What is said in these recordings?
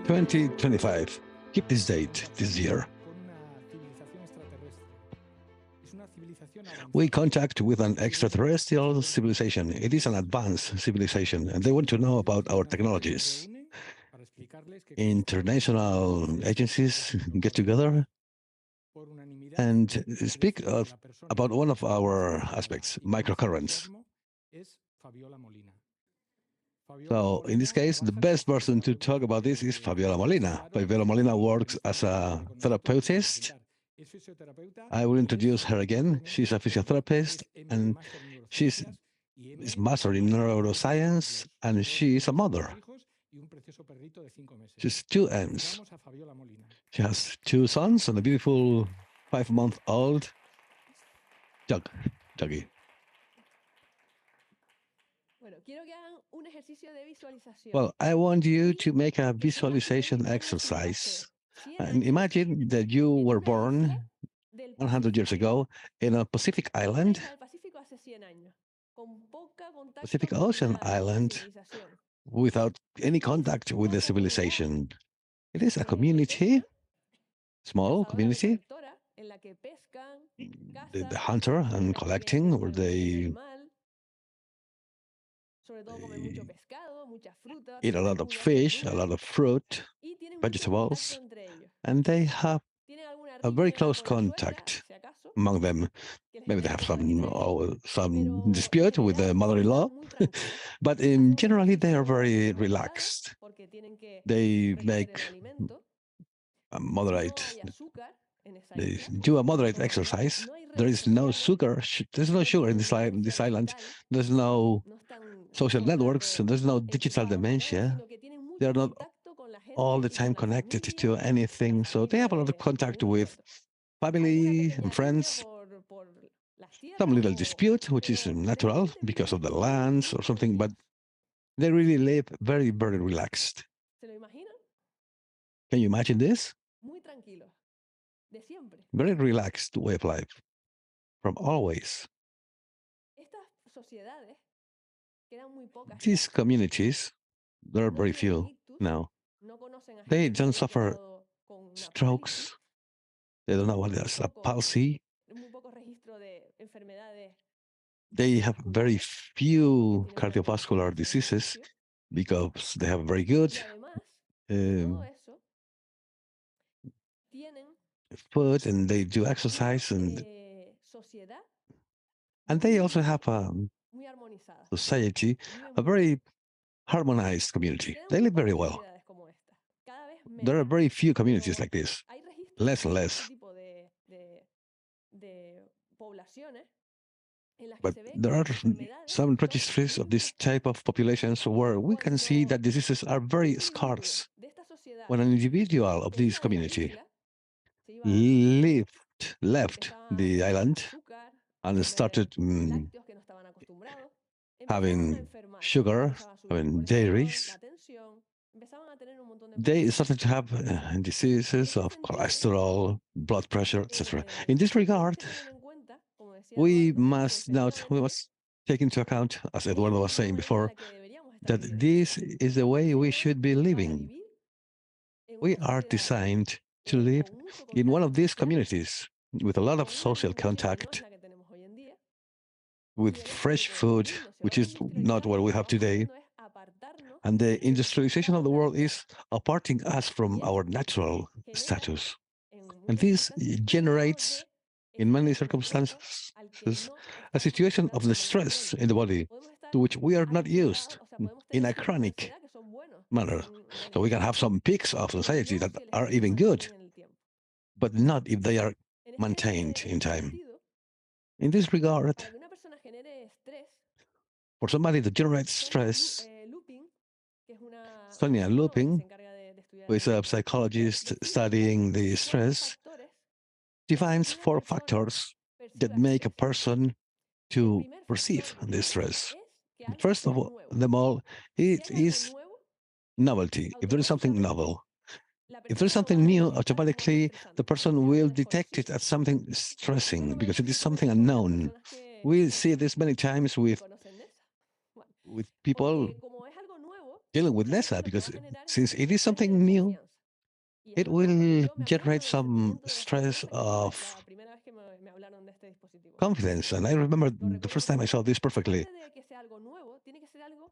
2025. Keep this date this year. We contact with an extraterrestrial civilization. It is an advanced civilization, and they want to know about our technologies. International agencies get together and speak about one of our aspects, microcurrents. So in this case, the best person to talk about this is Fabiola Molina. Fabiola Molina works as a therapist. I will introduce her again. She's a physiotherapist, and she's master in neuroscience, and she is a mother. She's 2 M's. She has 2 sons and a beautiful 5-month-old doggy. Well, I want you to make a visualization exercise. And imagine that you were born 100 years ago in a Pacific island, Pacific Ocean island, without any contact with the civilization. It is a community, small community, the hunter and collecting, where they eat a lot of fish, a lot of fruit, vegetables, and they have a very close contact among them. Maybe they have some dispute with the mother-in-law, but generally they are very relaxed. They make a moderate. They do a moderate exercise. There is no sugar. There's no sugar in this island. There's no social networks. There's no digital dementia. They are not all the time connected to anything. So they have a lot of contact with family and friends. Some little dispute, which is natural because of the lands or something, but they really live very, very relaxed. Can you imagine this? Very relaxed way of life, from always. These communities, there are very few now. They don't suffer strokes. They don't know what is a palsy. They have very few cardiovascular diseases because they have very good food, and they do exercise, and they also have a society, a very harmonized community. They live very well. There are very few communities like this, less and less. But there are some registries of this type of populations where we can see that diseases are very scarce. When an individual of this community left the island and started having sugar, having dairies, they started to have diseases of cholesterol, blood pressure, etc. In this regard, we must take into account, as Eduardo was saying before, that this is the way we should be living. We are designed to live in one of these communities with a lot of social contact, with fresh food, which is not what we have today. And the industrialization of the world is aparting us from our natural status. And this generates, in many circumstances, a situation of the stress in the body to which we are not used in a chronic manner. So we can have some peaks of society that are even good, but not if they are maintained in time. In this regard, for somebody that generates stress, Sonia Looping, who is a psychologist studying the stress, defines 4 factors that make a person to perceive the stress. First of all, it is novelty. If there is something novel, if there is something new, automatically the person will detect it as something stressing because it is something unknown. We see this many times with people dealing with NESA, because since it is something new, it will generate some stress of confidence. And I remember the first time I saw this perfectly.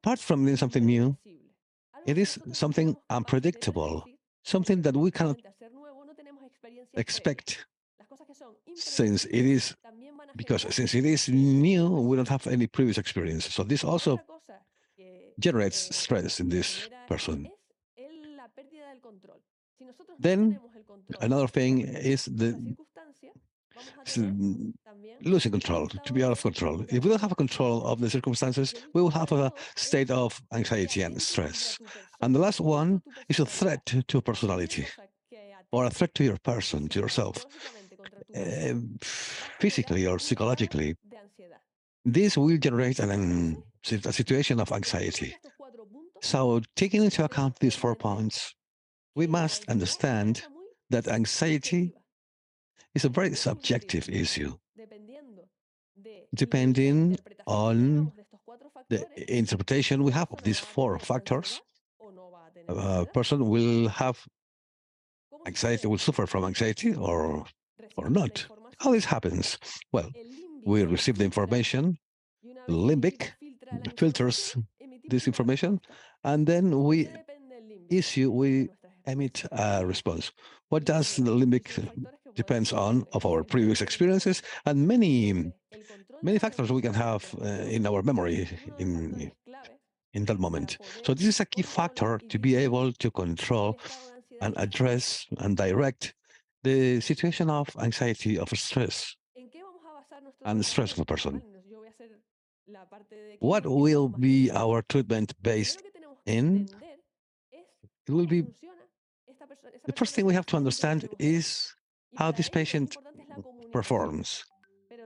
Apart from being something new, it is something unpredictable, something that we cannot expect, since it is since it is new, we don't have any previous experience. So this also generates stress in this person. Then another thing is losing control, to be out of control. If we don't have control of the circumstances, we will have a state of anxiety and stress. And the last one is a threat to personality, or a threat to your person, to yourself, physically or psychologically. This will generate a situation of anxiety. So, taking into account these 4 points, we must understand that anxiety is a very subjective issue, depending on the interpretation we have of these 4 factors. A person will have anxiety, will suffer from anxiety or not. How this happens? Well, we receive the information, the limbic filters this information, and then we emit a response. What does the limbic depends on of our previous experiences and many factors we can have in our memory in that moment. So this is a key factor to be able to control and address and direct the situation of anxiety, of stress, and the stress of a person. What will be our treatment based in? It will be the first thing we have to understand is how this patient performs.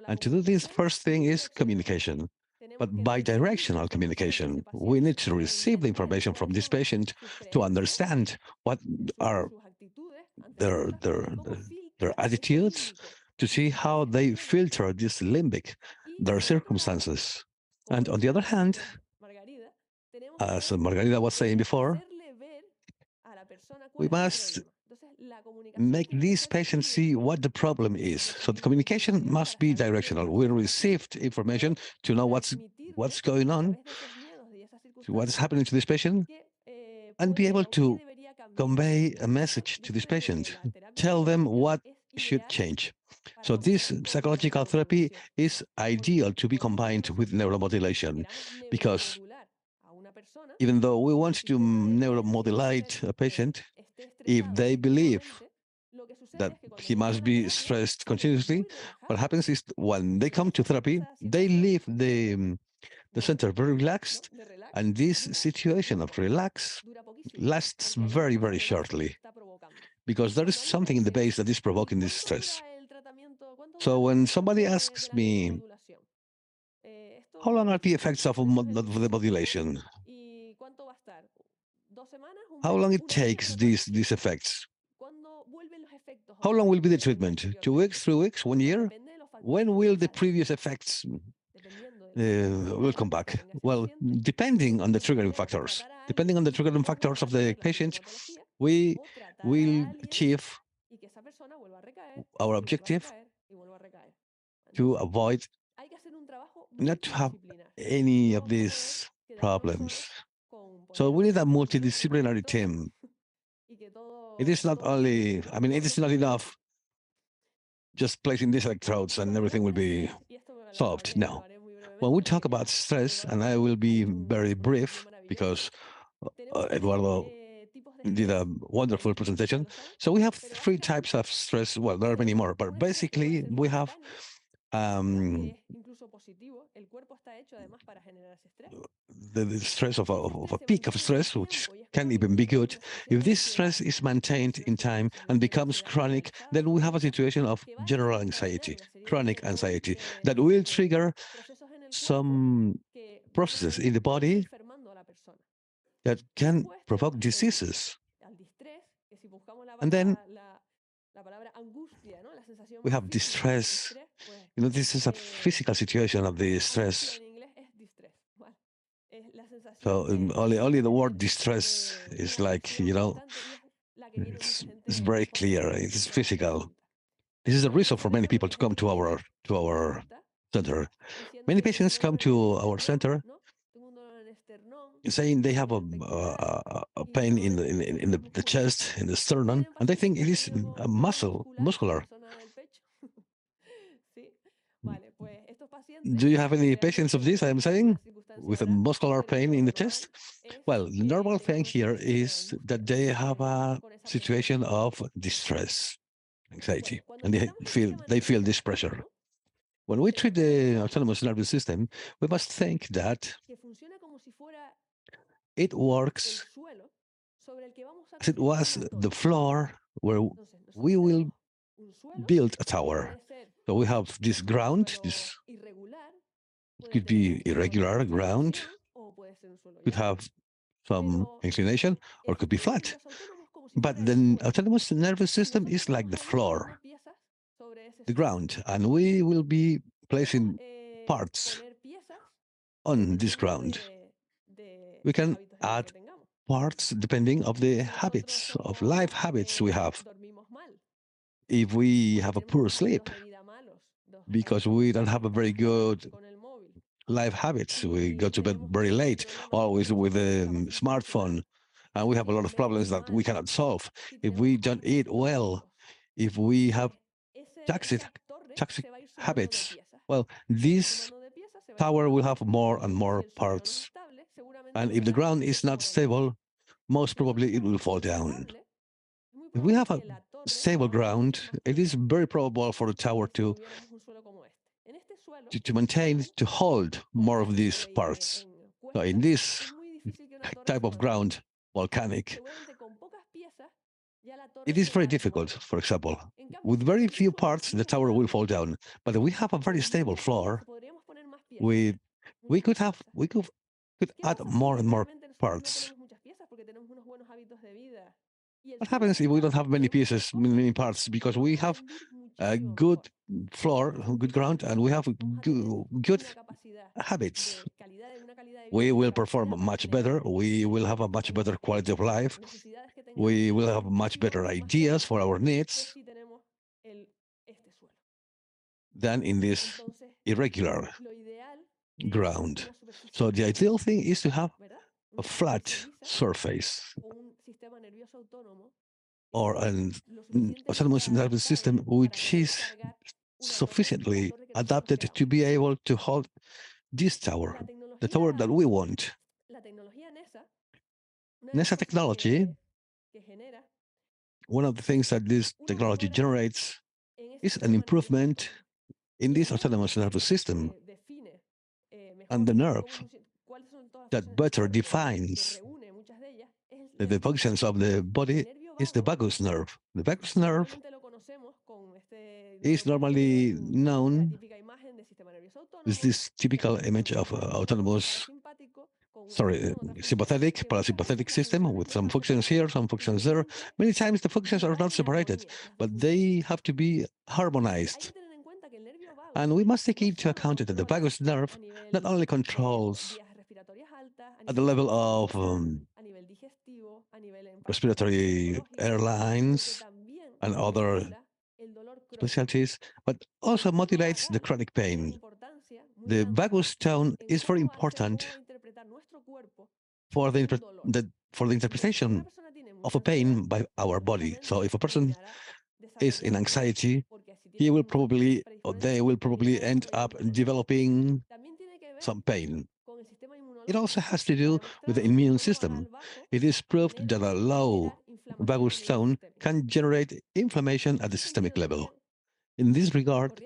And to do this, first thing is communication, but bidirectional communication. We need to receive the information from this patient to understand what are their, their, their attitudes, to see how they filter this limbic, their circumstances. And on the other hand, as Margarida was saying before, we must make these patients see what the problem is. So the communication must be directional. We received information to know what's going on, what's happening to this patient, and be able to convey a message to this patient. Tell them what should change. So this psychological therapy is ideal to be combined with neuromodulation, because even though we want to neuromodulate a patient, if they believe that he must be stressed continuously, what happens is when they come to therapy, they leave the center very relaxed, and this situation of relax lasts very, very shortly, because there is something in the base that is provoking this stress. So when somebody asks me, how long are the effects of the modulation? How long it takes these effects? How long will be the treatment? 2 weeks, 3 weeks, 1 year? When will the previous effects will come back? Well, depending on the triggering factors. Depending on the triggering factors of the patient, we will achieve our objective to avoid not to have any of these problems. So we need a multidisciplinary team. It is not only, I mean, it is not enough just placing these electrodes and everything will be solved. No. When we talk about stress, and I will be very brief because Eduardo did a wonderful presentation. So we have 3 types of stress. Well, there are many more, but basically we have the stress of a peak of stress, which can even be good. If this stress is maintained in time and becomes chronic, then we have a situation of general anxiety, chronic anxiety, that will trigger some processes in the body that can provoke diseases. And then we have distress. You know, this is a physical situation of the stress. So only the word distress is like, it's very clear. It's physical. This is a reason for many people to come to our center. Many patients come to our center saying they have a pain in the chest, in the sternum, and they think it is a muscular. Do you have any patients of this, I'm saying, with a muscular pain in the chest? Well, the normal thing here is that they have a situation of distress, anxiety, and they feel this pressure. When we treat the autonomous nervous system, we must think that it works as it was the floor where we will build a tower. So we have this ground, this could be irregular ground, could have some inclination, or could be flat. But the autonomous nervous system is like the floor, the ground, and we will be placing parts on this ground. We can add parts depending of the habits, of life habits we have. If we have a poor sleep, because we don't have a very good life habits, we go to bed very late, always with a smartphone, and we have a lot of problems that we cannot solve. If we don't eat well, if we have toxic habits, well, this tower will have more and more parts. And if the ground is not stable, most probably it will fall down. If we have a stable ground, it is very probable for the tower to maintain, to hold more of these parts. So in this type of ground, volcanic, it is very difficult, for example. With very few parts, the tower will fall down. But if we have a very stable floor, we could add more and more parts. What happens if we don't have many pieces, many parts? Because we have a good floor, good ground, and we have good habits. We will perform much better. We will have a much better quality of life. We will have much better ideas for our needs than in this irregular ground. So the ideal thing is to have a flat surface or an autonomous nervous system which is sufficiently adapted to be able to hold this tower, the tower that we want. Nesa technology, one of the things that this technology generates is an improvement in this autonomous nervous system and the nerve that better defines the functions of the body is the vagus nerve. The vagus nerve is normally known as this typical image of sympathetic, parasympathetic system with some functions here, some functions there. Many times the functions are not separated, but they have to be harmonized. And we must take into account that the vagus nerve not only controls at the level of respiratory airlines and other specialties, but also modulates the chronic pain. The vagus tone is very important for the interpretation of a pain by our body. So if a person is in anxiety, he will probably, or they will probably end up developing some pain. It also has to do with the immune system. It is proved that a low vagus tone can generate inflammation at the systemic level. In this regard,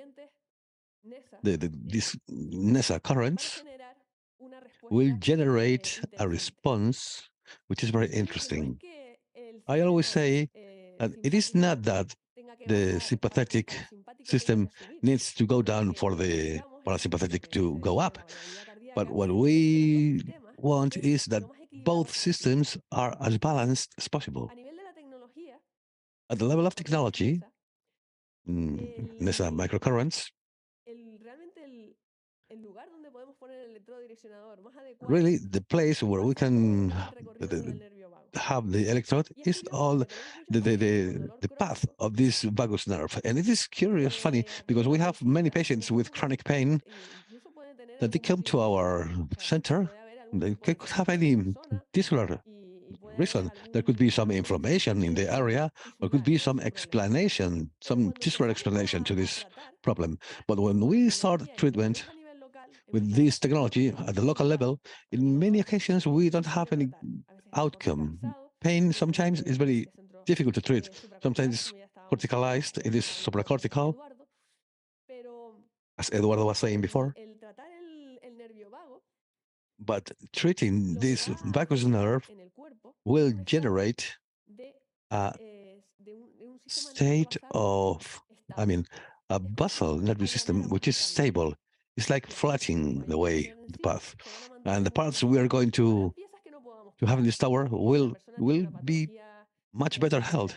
these Nesa currents will generate a response which is very interesting. I always say that it is not that the sympathetic system needs to go down for the parasympathetic to go up, but what we want is that both systems are as balanced as possible. At the level of technology, NESA microcurrents, really the place where we can have the electrode is all the path of this vagus nerve. And it is curious, funny, because we have many patients with chronic pain that they come to our center. They could have any tisular reason. There could be some inflammation in the area, or could be some explanation, some tisular explanation to this problem. But when we start treatment with this technology at the local level, in many occasions we don't have any outcome. Pain sometimes is very difficult to treat. Sometimes it's corticalized, it is supracortical, as Eduardo was saying before. But treating this vagus nerve will generate a state of, a basal nervous system which is stable. It's like flattening the way, the path. And the parts we are going to have in this tower will be much better held.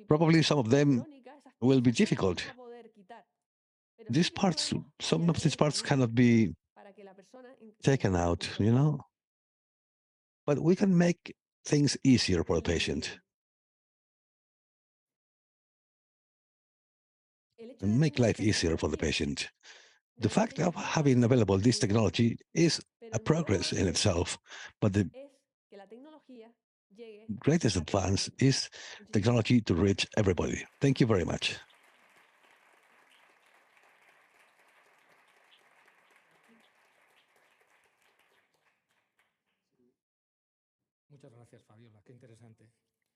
Probably some of them will be difficult. These parts, some of these parts cannot be taken out, But we can make things easier for the patient. And make life easier for the patient. The fact of having available this technology is a progress in itself, but the greatest advance is technology to reach everybody. Thank you very much.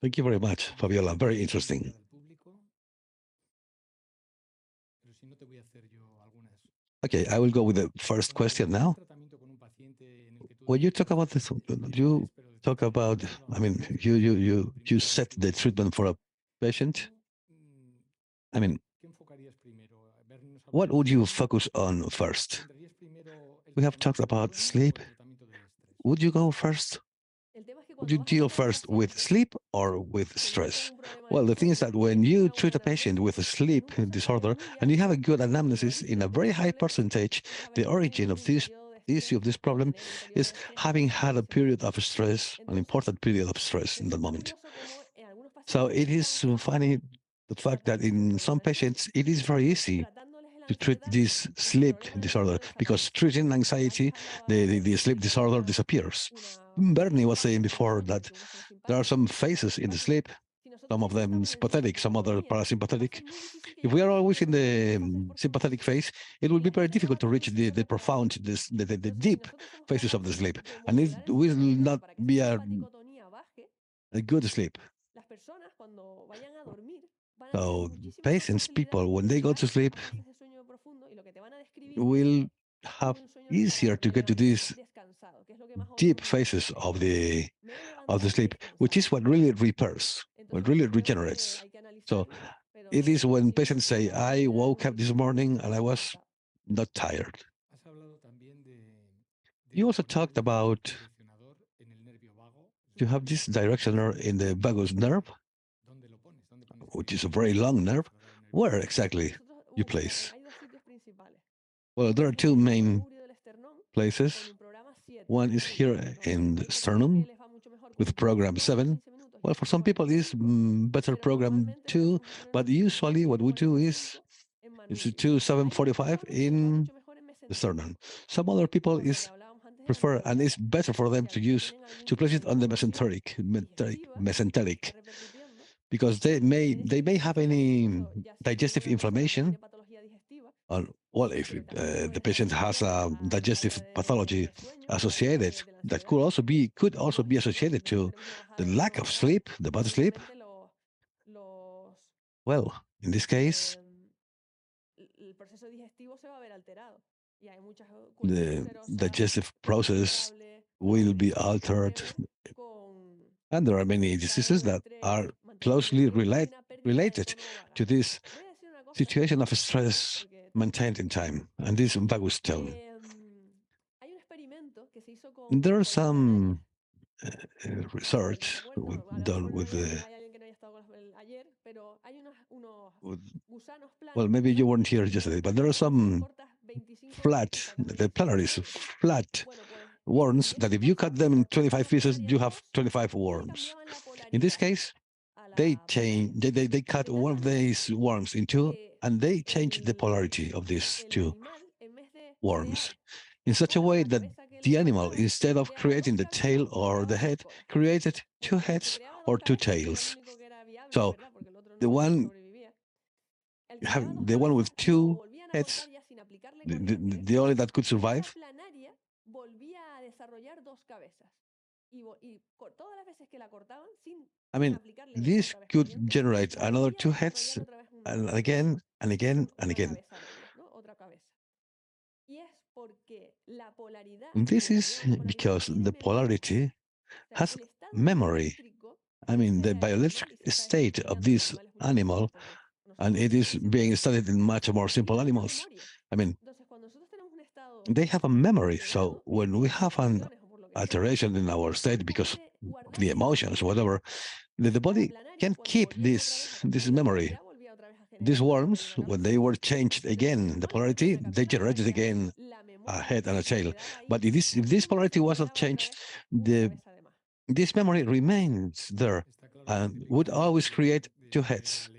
Thank you very much, Fabiola. Very interesting. Okay, I will go with the first question now. When you talk about this, you talk about, you set the treatment for a patient. What would you focus on first? We have talked about sleep. Would you go first? Would you deal first with sleep or with stress? Well, the thing is that when you treat a patient with a sleep disorder and you have a good anamnesis in a very high percentage, the origin of this issue, of this problem, is having had a period of stress, an important period of stress in that moment. So it is funny, the fact that in some patients, it is very easy to treat this sleep disorder, because treating anxiety, the sleep disorder disappears. Bernie was saying before that there are some phases in the sleep, some of them sympathetic, some other parasympathetic. If we are always in the sympathetic phase, it will be very difficult to reach the profound, the deep phases of the sleep. And it will not be a good sleep. So patients, people, when they go to sleep, will have easier to get to these deep phases of the sleep, which is what really repairs, what really regenerates. So it is when patients say, I woke up this morning and I was not tired. You also talked about you have this directioner in the vagus nerve, which is a very long nerve. Where exactly you place? Well, there are two main places. One is here in the sternum with program 7. Well, for some people it's better program 2, but usually what we do is it's a 2745 in the sternum. Some other people is prefer, and it's better for them to use, to place it on the mesenteric, because they may have any digestive inflammation. Well, if the patient has a digestive pathology associated, that could also be associated to the lack of sleep, the bad sleep. Well, in this case, the digestive process will be altered, and there are many diseases that are closely related to this situation of stress maintained in time, and this vagus tone. There are some research done with well, maybe you weren't here yesterday, but there are some flat, the planaries, flat worms that if you cut them in 25 pieces, you have 25 worms. In this case, they cut one of these worms in two, and they change the polarity of these two worms in such a way that the animal, instead of creating the tail or the head, created two heads or two tails. So the one with two heads, the only that could survive. I mean, this could generate another two heads, and again, and again, and again. This is because the polarity has memory. I mean, the bioelectric state of this animal, and it is being studied in much more simple animals. I mean, they have a memory. So when we have an alteration in our state because of the emotions, whatever, the body can keep this memory. These worms, when they were changed again, the polarity, they generated again a head and a tail. But if this polarity was not changed, this memory remains there and would always create two heads.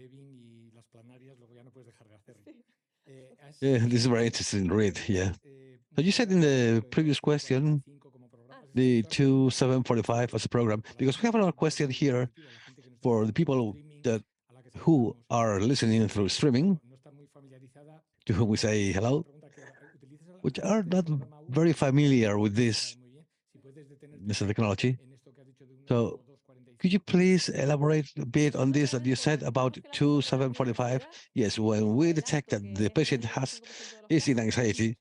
Yeah, this is very interesting read, yeah. So you said in the previous question, the 2745 as a program, because we have another question here for the people who are listening through streaming, to whom we say hello, which are not very familiar with this technology. So could you please elaborate a bit on this that you said about 2745? Yes, when we detect that the patient is in anxiety,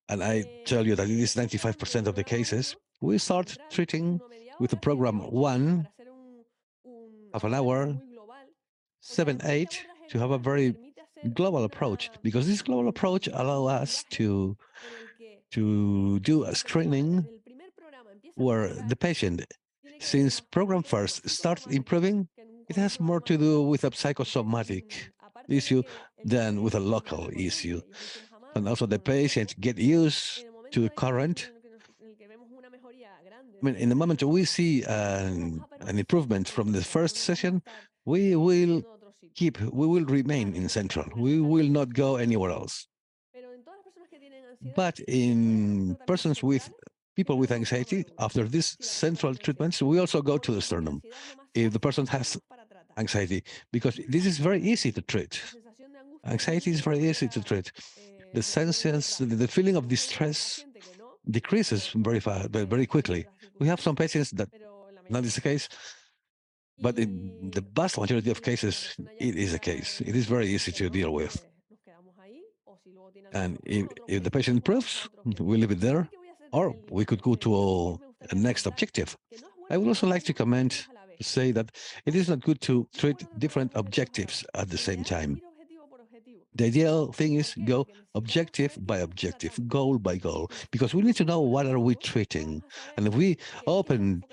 and I tell you that it is 95% of the cases, we start treating with the program 1, half an hour, 7, 8, to have a very global approach, because this global approach allows us to do a screening where the patient, since program first starts improving, it has more to do with a psychosomatic issue than with a local issue. And also the patient get used to the current. I mean, in the moment we see an improvement from the first session, we will remain in central. We will not go anywhere else. But in people with anxiety, after these central treatments, we also go to the sternum if the person has anxiety, because this is very easy to treat. Anxiety is very easy to treat. The senses, the feeling of distress decreases very quickly. We have some patients that not is the case, but in the vast majority of cases, it is a case. It is very easy to deal with. And if the patient improves, we leave it there, or we could go to a next objective. I would also like to comment to say that it is not good to treat different objectives at the same time. The ideal thing is go objective by objective, goal by goal, because we need to know what are we treating. And if we open,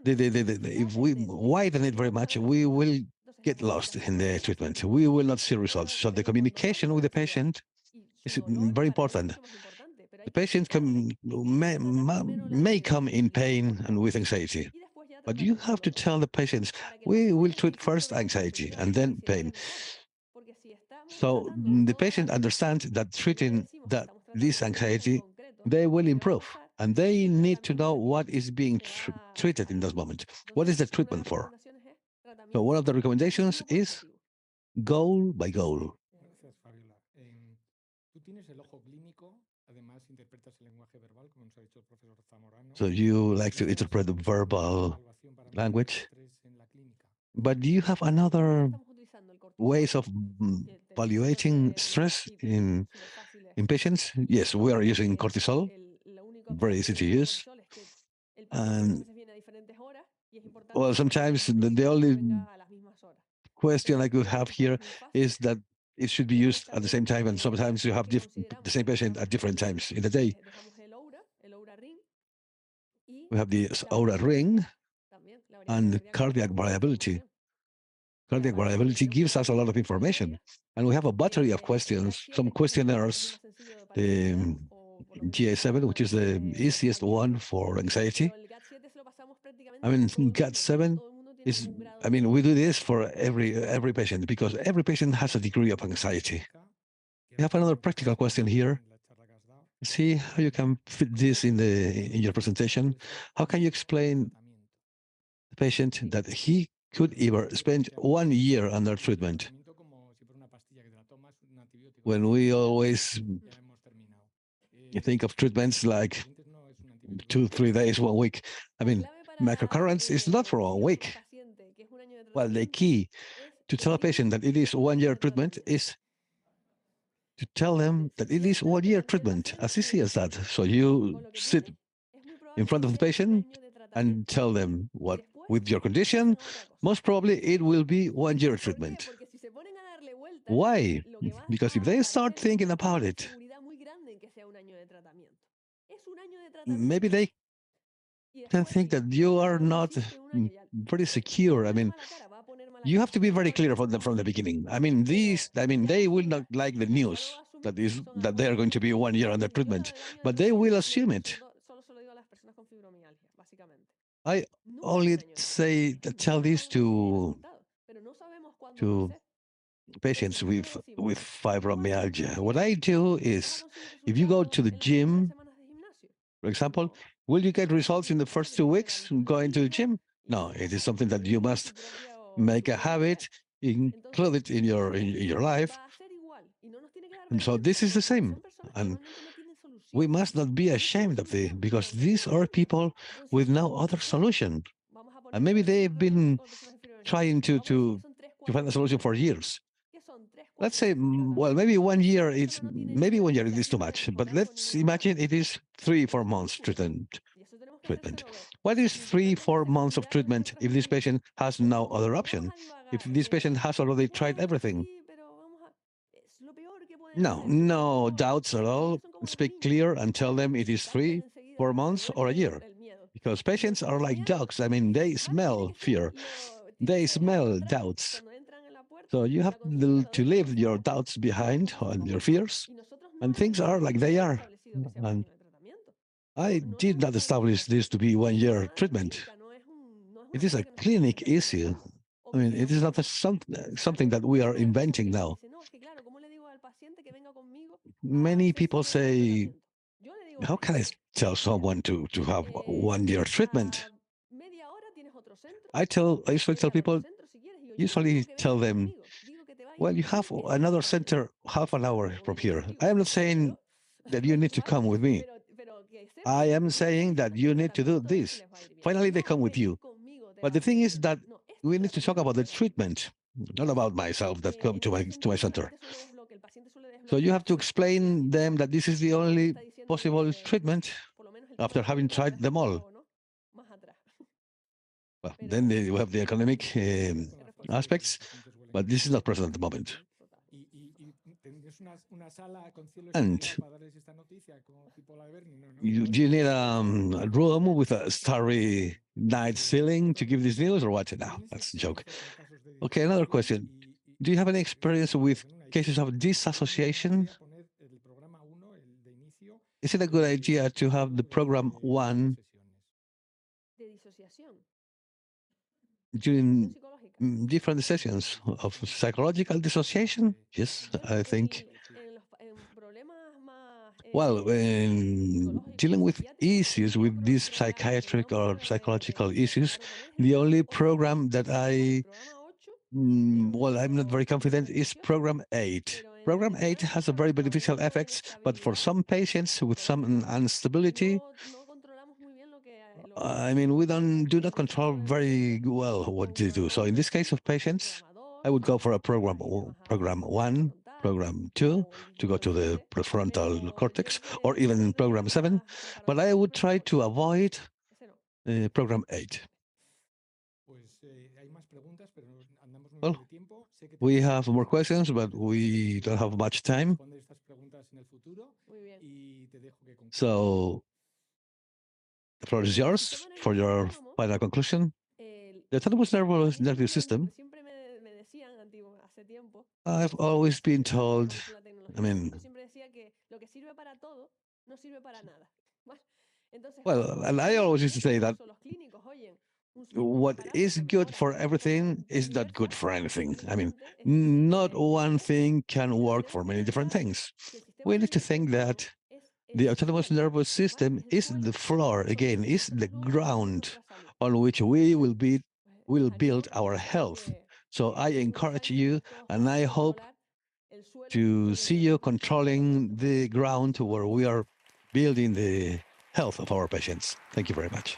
if we widen it very much, we will get lost in the treatment. We will not see results. So the communication with the patient is very important. The patient may come in pain and with anxiety, but you have to tell the patients, we will treat first anxiety and then pain. So the patient understands that treating this anxiety, they will improve. And they need to know what is being treated in this moment. What is the treatment for? So one of the recommendations is goal by goal. Gracias, Fabiola. Tú tienes el ojo clínico, además interpretas el lenguaje verbal, como nos ha dicho el profesor Zamorano. So you like to interpret the verbal language, but do you have another ways of evaluating stress in patients? Yes, we are using cortisol, very easy to use. And well, sometimes the only question I could have here is that it should be used at the same time, and sometimes you have the same patient at different times in the day. We have the aura ring and the cardiac variability. Cardiac variability gives us a lot of information. And we have a battery of questions, some questionnaires, the GA7, which is the easiest one for anxiety. I mean, GAT7 is, I mean, we do this for every patient because every patient has a degree of anxiety. We have another practical question here. See how you can fit this in your presentation. How can you explain the patient that he could either spend 1 year under treatment when we always think of treatments like 2-3 days, 1 week? I mean, microcurrents is not for 1 week. Well, the key to tell a patient that it is 1 year treatment is to tell them that it is 1 year treatment, as easy as that. So you sit in front of the patient and tell them what, with your condition, most probably it will be 1 year treatment. Why? Because if they start thinking about it, maybe they can think that you are not very secure. I mean, you have to be very clear from the beginning. I mean, they will not like the news that they are going to be 1 year under treatment, but they will assume it. I only tell this to patients with fibromyalgia. What I do is, if you go to the gym, for example, will you get results in the first 2 weeks going to the gym? No, it is something that you must make a habit, include it in your life. And so this is the same. And we must not be ashamed of it because these are people with no other solution. And maybe they've been trying to find a solution for years. Let's say, well, maybe 1 year, maybe 1 year it is too much, but let's imagine it is 3-4 months treatment. What is 3-4 months of treatment if this patient has no other option? If this patient has already tried everything? No doubts at all. Speak clear and tell them it is 3-4 months or a year. Because patients are like dogs. I mean, they smell fear. They smell doubts. So you have to leave your doubts behind and your fears, and things are like they are. And I did not establish this to be 1 year treatment. It is a clinic issue. I mean, it is not something that we are inventing now. Many people say, how can I tell someone to have 1 year treatment? I usually tell people, them, well, you have another center half an hour from here. I am not saying that you need to come with me. I am saying that you need to do this. Finally, they come with you. But the thing is that we need to talk about the treatment, not about myself that come to my center. So you have to explain them that this is the only possible treatment after having tried them all. Well, then we have the economic aspects, but this is not present at the moment. And do you need a room with a starry night ceiling to give this news or what? No, that's a joke. Okay, another question. Do you have any experience with cases of disassociation? Is it a good idea to have the program 1 during different sessions of psychological dissociation? Yes, I think. Well, when dealing with issues with these psychiatric or psychological issues, the only program that I'm not very confident is program 8. Program 8 has a very beneficial effects, but for some patients with some instability, I mean, we do not control very well what to do. So in this case of patients, I would go for a program 1, program 2 to go to the prefrontal cortex, or even program 7. But I would try to avoid program 8. Well, we have more questions, but we don't have much time. So the floor is yours for your final conclusion. The autonomous nervous system I've always been told, I mean, well, and I always used to say that what is good for everything is not good for anything. I mean, not one thing can work for many different things. We need to think that the autonomous nervous system is the floor, again, is the ground on which we will build our health. So I encourage you, and I hope to see you controlling the ground where we are building the health of our patients. Thank you very much.